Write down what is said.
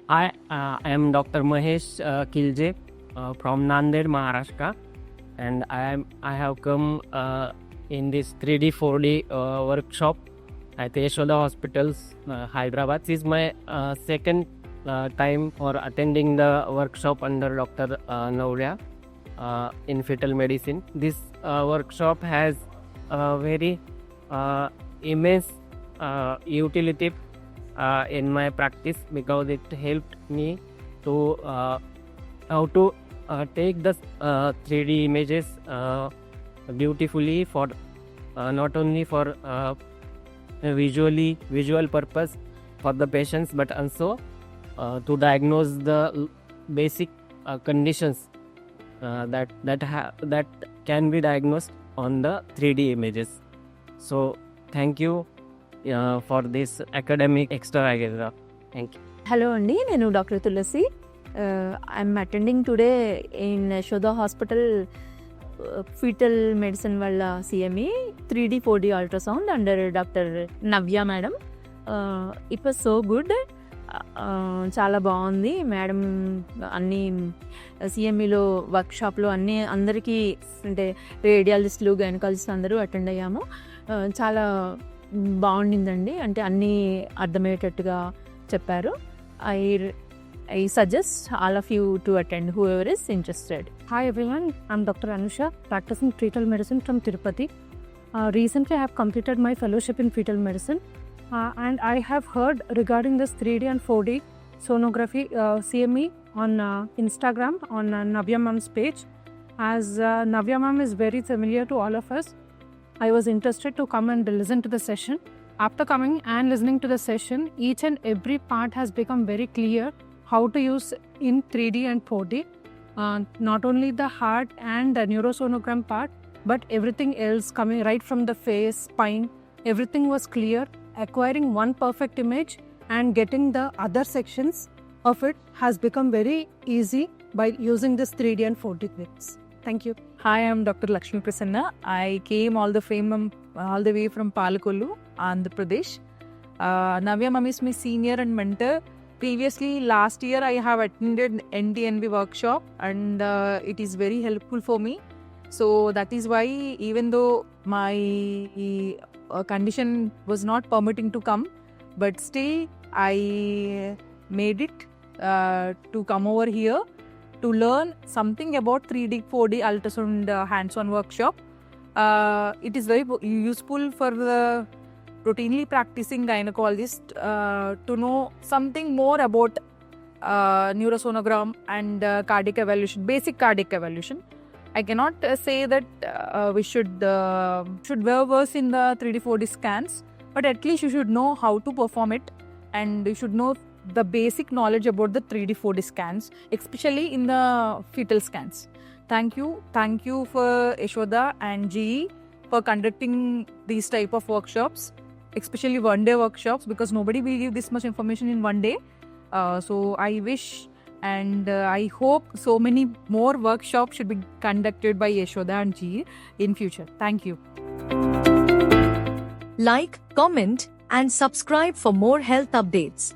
I am Dr. Mahesh Kilje from Nanded, Maharashtra, and I have come in this 3D 4D workshop at Yashoda Hospitals, Hyderabad. This is my second time for attending the workshop under Dr. Naurya in fetal medicine. This workshop has very immense utility in my practice because it helped me to how to take the 3D images beautifully for not only for visual purpose for the patients, but also to diagnose the basic conditions that can be diagnosed on the 3D images. So thank you for this academic extravaganza. Thank you. Hello అండి, నేను doctor Tulasi. I'm attending today in Yashoda hospital fetal medicine వాళ్ళ CME 3D 4D ultrasound under doctor Navya madam. It was so good. చాలా బాగుంది madam. అన్ని సిఎంఈలో వర్క్షాప్లో అందరికీ అంటే రేడియాలజిస్టులు గైనకాలజిస్టులు అందరూ attend అయ్యాము. చాలా బాగుండిందండి. అంటే అన్నీ అర్థమయ్యేటట్టుగా చెప్పారు. I suggest all of you to attend, whoever is interested. Hi everyone, I'm Dr. Anusha, practicing fetal medicine from Tirupati. Recently I have completed my fellowship in fetal medicine and I have heard regarding this 3D and 4D sonography CME on Instagram on Navya Mam's page. As Navya Mam is very familiar to all of us, I was interested to come and listen to the session. After coming and listening to the session, each and every part has become very clear how to use in 3D and 4D. Not only the heart and the neurosonogram part, but everything else coming right from the face, spine, everything was clear. Acquiring one perfect image and getting the other sections of it has become very easy by using this 3D and 4D clips. Thank you. Hi, I'm Dr. Lakshmi Prasanna. I came all the way from Palakollu, Andhra Pradesh. Navya Mam is my senior and mentor. Previously, last year, I have attended NTNB workshop and it is very helpful for me. So that is why, even though my condition was not permitting to come, but still I made it to come over here to learn something about 3D 4D ultrasound hands-on workshop. It is very useful for the routinely practicing gynecologist to know something more about neurosonogram and cardiac evaluation, basic cardiac evaluation. I cannot say that we should well verse in the 3D 4D scans, but at least you should know how to perform it and you should know the basic knowledge about the 3D 4D scans, especially in the fetal scans. Thank you for Yashoda and GE for conducting these type of workshops, especially one-day workshops, because nobody will give this much information in one day. So I wish and I hope so many more workshops should be conducted by Yashoda and GE in future. Thank you. Like, comment and subscribe for more health updates.